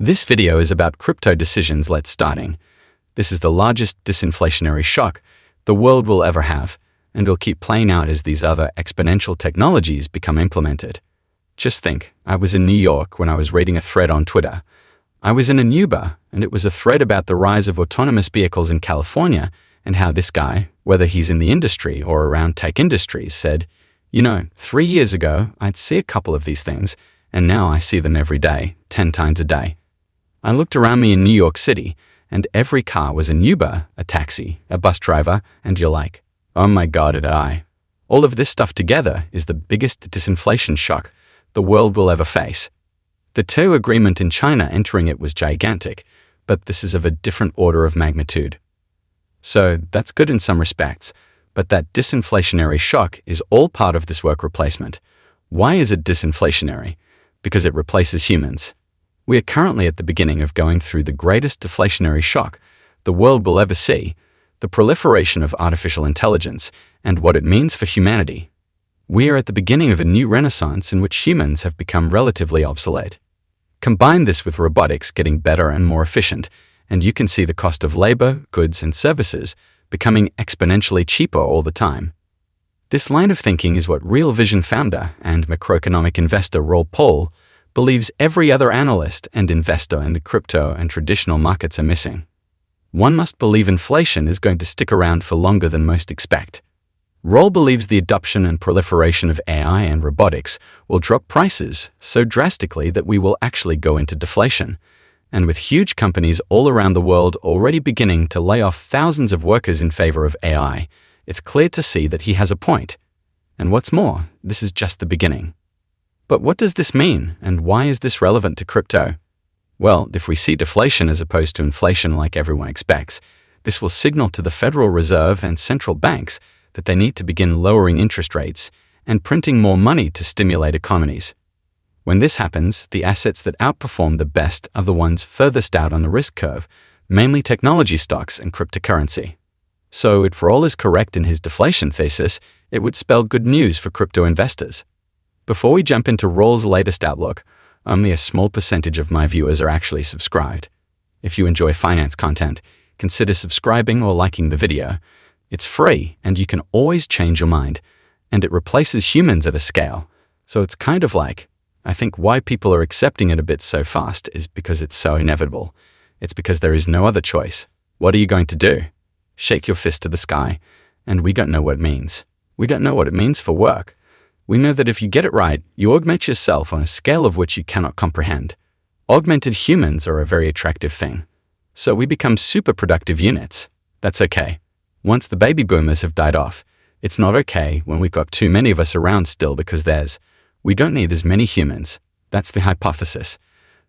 This video is about crypto decisions. Let's starting. This is the largest disinflationary shock the world will ever have, and will keep playing out as these other exponential technologies become implemented. Just think, I was in New York when I was reading a thread on Twitter. I was in an Uber, and it was a thread about the rise of autonomous vehicles in California and how this guy, whether he's in the industry or around tech industries, said, 3 years ago, I'd see a couple of these things, and now I see them every day, 10 times a day. I looked around me in New York City, and every car was an Uber, a taxi, a bus driver, and you're like, oh my God, all of this stuff together is the biggest disinflation shock the world will ever face. The TEU agreement in China entering it was gigantic, but this is of a different order of magnitude. So that's good in some respects, but that disinflationary shock is all part of this work replacement. Why is it disinflationary? Because it replaces humans. We are currently at the beginning of going through the greatest deflationary shock the world will ever see, the proliferation of artificial intelligence and what it means for humanity. We are at the beginning of a new renaissance in which humans have become relatively obsolete. Combine this with robotics getting better and more efficient, and you can see the cost of labor, goods, and services becoming exponentially cheaper all the time. This line of thinking is what Real Vision founder and macroeconomic investor Raoul Pal believes every other analyst and investor in the crypto and traditional markets are missing. One must believe inflation is going to stick around for longer than most expect. Raoul believes the adoption and proliferation of AI and robotics will drop prices so drastically that we will actually go into deflation. And with huge companies all around the world already beginning to lay off thousands of workers in favor of AI, it's clear to see that he has a point. And what's more, this is just the beginning. But what does this mean, and why is this relevant to crypto? Well, if we see deflation as opposed to inflation like everyone expects, this will signal to the Federal Reserve and central banks that they need to begin lowering interest rates and printing more money to stimulate economies. When this happens, the assets that outperform the best are the ones furthest out on the risk curve, mainly technology stocks and cryptocurrency. So if Raoul is correct in his deflation thesis, it would spell good news for crypto investors. Before we jump into Raoul's latest outlook, only a small percentage of my viewers are actually subscribed. If you enjoy finance content, consider subscribing or liking the video. It's free, and you can always change your mind, and it replaces humans at a scale. So it's kind of like, I think why people are accepting it a bit so fast is because it's so inevitable. It's because there is no other choice. What are you going to do? Shake your fist to the sky, and we don't know what it means. We don't know what it means for work. We know that if you get it right, you augment yourself on a scale of which you cannot comprehend. Augmented humans are a very attractive thing. So we become super productive units. That's okay. Once the baby boomers have died off, it's not okay when we've got too many of us around still because we don't need as many humans. That's the hypothesis.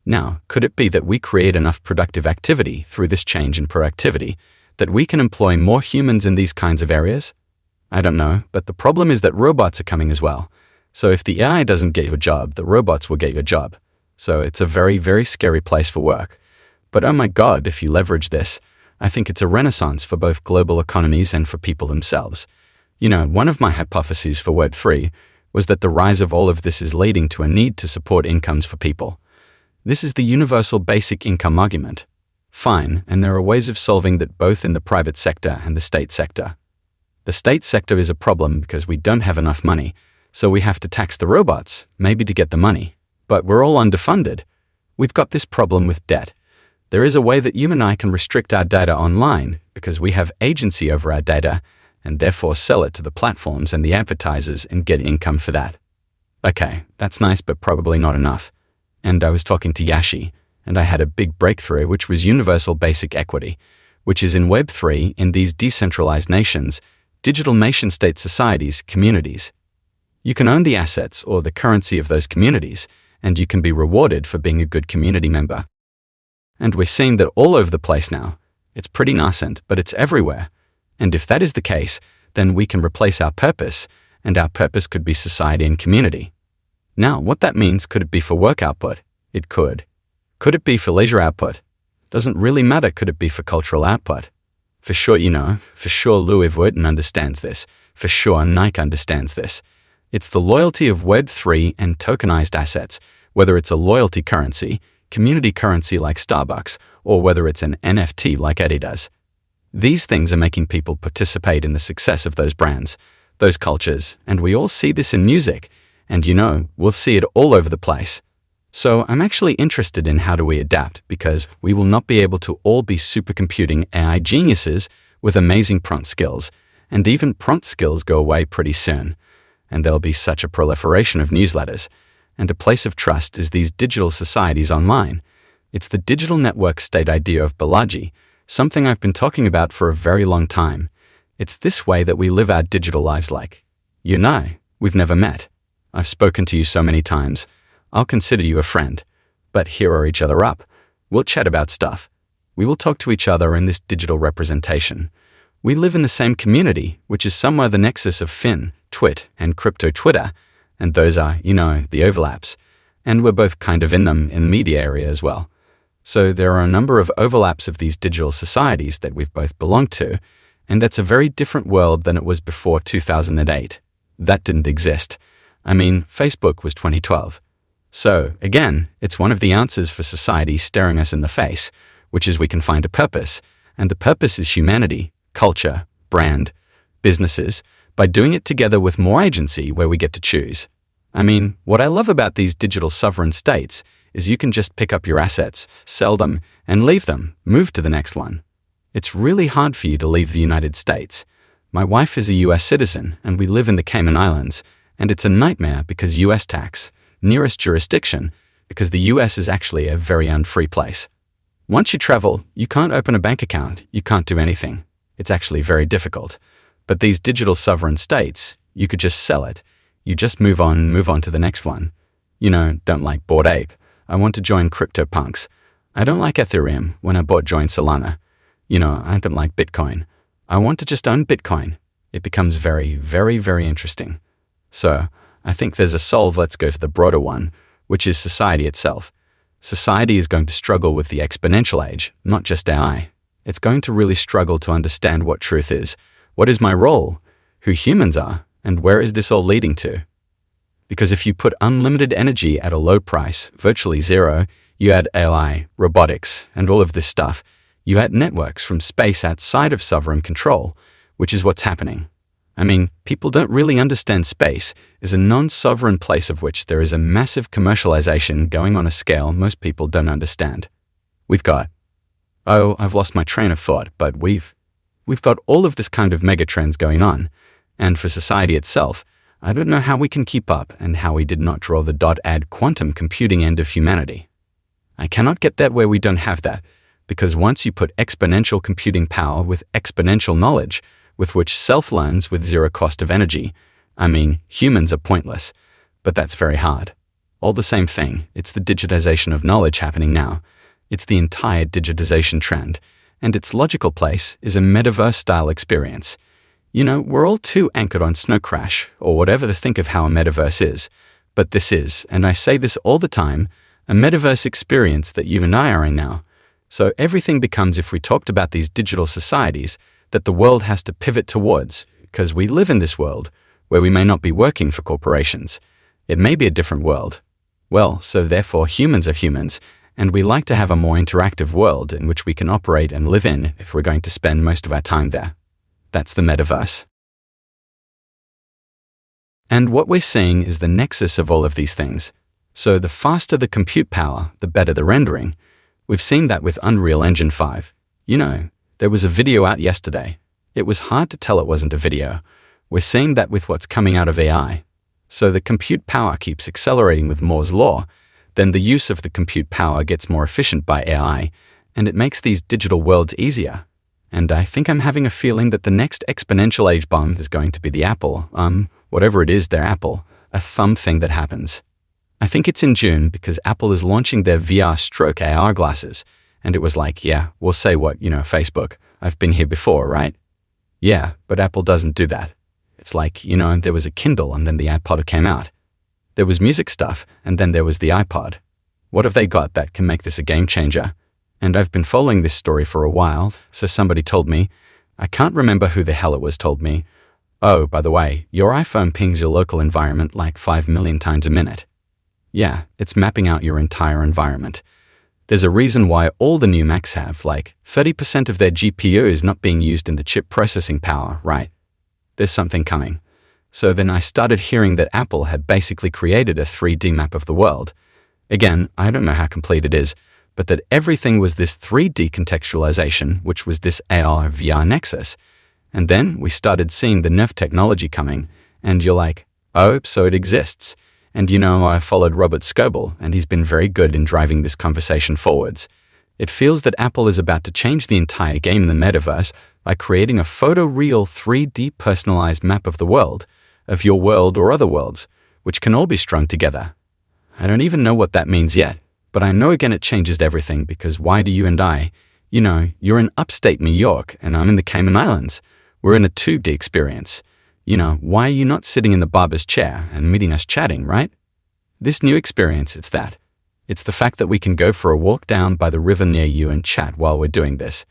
Now, could it be that we create enough productive activity through this change in productivity that we can employ more humans in these kinds of areas? I don't know, but the problem is that robots are coming as well. So if the AI doesn't get your job, the robots will get your job. So it's a very, very scary place for work. But oh my God, if you leverage this, I think it's a renaissance for both global economies and for people themselves. One of my hypotheses for Web3 was that the rise of all of this is leading to a need to support incomes for people. This is the universal basic income argument. Fine, and there are ways of solving that both in the private sector and the state sector. The state sector is a problem because we don't have enough money, so we have to tax the robots, maybe to get the money. But we're all underfunded. We've got this problem with debt. There is a way that you and I can restrict our data online because we have agency over our data and therefore sell it to the platforms and the advertisers and get income for that. Okay, that's nice, but probably not enough. And I was talking to Yashi, and I had a big breakthrough, which was universal basic equity, which is in Web3 in these decentralized nations, digital nation-state societies, communities. You can own the assets or the currency of those communities, and you can be rewarded for being a good community member. And we're seeing that all over the place now. It's pretty nascent, but it's everywhere. And if that is the case, then we can replace our purpose, and our purpose could be society and community. Now, what that means, could it be for work output? It could. Could it be for leisure output? Doesn't really matter. Could it be for cultural output? For sure, for sure Louis Vuitton understands this. For sure Nike understands this. It's the loyalty of Web3 and tokenized assets, whether it's a loyalty currency, community currency like Starbucks, or whether it's an NFT like Adidas. These things are making people participate in the success of those brands, those cultures, and we all see this in music, and we'll see it all over the place. So I'm actually interested in how do we adapt, because we will not be able to all be supercomputing AI geniuses with amazing prompt skills, and even prompt skills go away pretty soon, and there'll be such a proliferation of newsletters, and a place of trust is these digital societies online. It's the digital network state idea of Balaji, something I've been talking about for a very long time. It's this way that we live our digital lives like. You and I, we've never met. I've spoken to you so many times. I'll consider you a friend. But here each other up. We'll chat about stuff. We will talk to each other in this digital representation. We live in the same community, which is somewhere the nexus of Fin, Twit, and crypto Twitter, and those are, the overlaps. And we're both kind of in them in the media area as well. So there are a number of overlaps of these digital societies that we've both belonged to, and that's a very different world than it was before 2008. That didn't exist. I mean, Facebook was 2012. So, again, it's one of the answers for society staring us in the face, which is we can find a purpose, and the purpose is humanity, culture, brand, businesses, by doing it together with more agency where we get to choose. I mean, what I love about these digital sovereign states is you can just pick up your assets, sell them, and leave them, move to the next one. It's really hard for you to leave the United States. My wife is a US citizen, and we live in the Cayman Islands, and it's a nightmare because US tax, nearest jurisdiction, because the US is actually a very unfree place. Once you travel, you can't open a bank account, you can't do anything. It's actually very difficult. But these digital sovereign states, you could just sell it. You just move on to the next one. Don't like Bored Ape. I want to join CryptoPunks. I don't like Ethereum when I joined Solana. I don't like Bitcoin. I want to just own Bitcoin. It becomes very, very, very interesting. So, I think there's a solve. Let's go for the broader one, which is society itself. Society is going to struggle with the exponential age, not just AI. It's going to really struggle to understand what truth is, what is my role, who humans are, and where is this all leading to? Because if you put unlimited energy at a low price, virtually zero, you add AI, robotics, and all of this stuff, you add networks from space outside of sovereign control, which is what's happening. I mean, people don't really understand space is a non-sovereign place of which there is a massive commercialization going on a scale most people don't understand. We've got, I've lost my train of thought, but we've got all of this kind of megatrends going on, and for society itself, I don't know how we can keep up and how we did not draw the dot-ad quantum computing end of humanity. I cannot get that where we don't have that, because once you put exponential computing power with exponential knowledge, with which self-learns with zero cost of energy, I mean, humans are pointless, but that's very hard. All the same thing, it's the digitization of knowledge happening now. It's the entire digitization trend, and its logical place is a metaverse-style experience. We're all too anchored on Snow Crash, or whatever to think of how a metaverse is, but this is, and I say this all the time, a metaverse experience that you and I are in now. So everything becomes, if we talked about these digital societies, that the world has to pivot towards, because we live in this world where we may not be working for corporations. It may be a different world. Well, so therefore humans are humans, and we like to have a more interactive world in which we can operate and live in if we're going to spend most of our time there. That's the metaverse. And what we're seeing is the nexus of all of these things. So the faster the compute power, the better the rendering. We've seen that with Unreal Engine 5. There was a video out yesterday. It was hard to tell it wasn't a video. We're seeing that with what's coming out of AI. So the compute power keeps accelerating with Moore's law, then the use of the compute power gets more efficient by AI, and it makes these digital worlds easier. And I think I'm having a feeling that the next exponential age bomb is going to be the Apple, whatever it is, their Apple, a thumb thing that happens. I think it's in June because Apple is launching their VR/AR glasses, and it was like, yeah, we'll say what, Facebook, I've been here before, right? Yeah, but Apple doesn't do that. It's like, there was a Kindle and then the iPod came out. There was music stuff and then there was the iPod. What have they got that can make this a game changer? And I've been following this story for a while, so somebody told me, I can't remember who the hell it was told me, oh, by the way, your iPhone pings your local environment like 5 million times a minute. Yeah, it's mapping out your entire environment. There's a reason why all the new Macs have, like, 30% of their GPU is not being used in the chip processing power, right? There's something coming. So then I started hearing that Apple had basically created a 3D map of the world. Again, I don't know how complete it is, but that everything was this 3D contextualization, which was this AR/VR nexus. And then we started seeing the nerf technology coming, and you're like, oh, so it exists. And I followed Robert Scoble, and he's been very good in driving this conversation forwards. It feels that Apple is about to change the entire game in the metaverse by creating a photoreal 3D personalized map of the world, of your world or other worlds, which can all be strung together. I don't even know what that means yet, but I know again it changes everything, because why do you and I, you're in upstate New York and I'm in the Cayman Islands. We're in a 2D experience. Why are you not sitting in the barber's chair and meeting us chatting, right? This new experience, it's that. It's the fact that we can go for a walk down by the river near you and chat while we're doing this.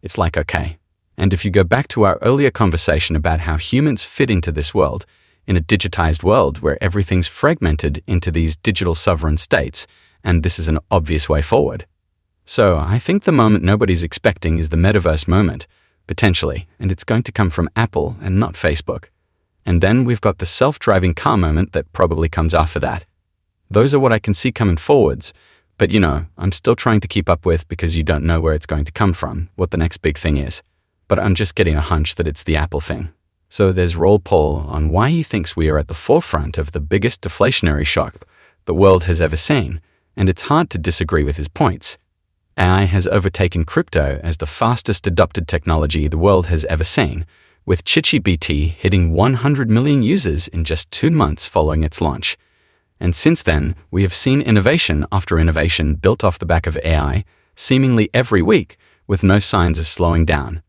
It's like, okay. And if you go back to our earlier conversation about how humans fit into this world, in a digitized world where everything's fragmented into these digital sovereign states, and this is an obvious way forward. So I think the moment nobody's expecting is the metaverse moment, potentially, and it's going to come from Apple and not Facebook. And then we've got the self-driving car moment that probably comes after that. Those are what I can see coming forwards, but I'm still trying to keep up with, because you don't know where it's going to come from, what the next big thing is. But I'm just getting a hunch that it's the Apple thing. So there's Roll Paul on why he thinks we are at the forefront of the biggest deflationary shock the world has ever seen, and it's hard to disagree with his points. AI has overtaken crypto as the fastest adopted technology the world has ever seen, with ChatGPT hitting 100 million users in just 2 months following its launch. And since then, we have seen innovation after innovation built off the back of AI, seemingly every week, with no signs of slowing down.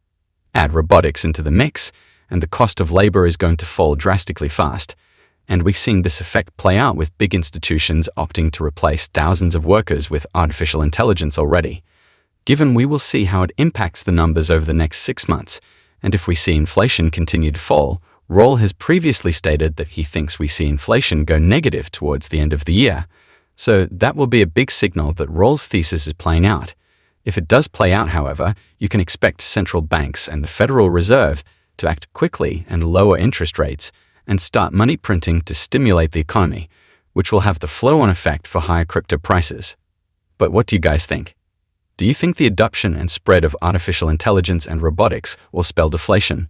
Add robotics into the mix, and the cost of labor is going to fall drastically fast. And we've seen this effect play out with big institutions opting to replace thousands of workers with artificial intelligence already. Given we will see how it impacts the numbers over the next 6 months, and if we see inflation continue to fall, Roll has previously stated that he thinks we see inflation go negative towards the end of the year. So that will be a big signal that Roll's thesis is playing out. If it does play out, however, you can expect central banks and the Federal Reserve to act quickly and lower interest rates and start money printing to stimulate the economy, which will have the flow-on effect for higher crypto prices. But what do you guys think? Do you think the adoption and spread of artificial intelligence and robotics will spell deflation?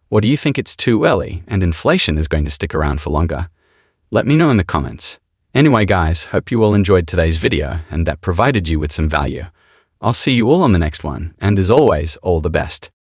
Or do you think it's too early and inflation is going to stick around for longer? Let me know in the comments. Anyway guys, hope you all enjoyed today's video and that provided you with some value. I'll see you all on the next one, and as always, all the best.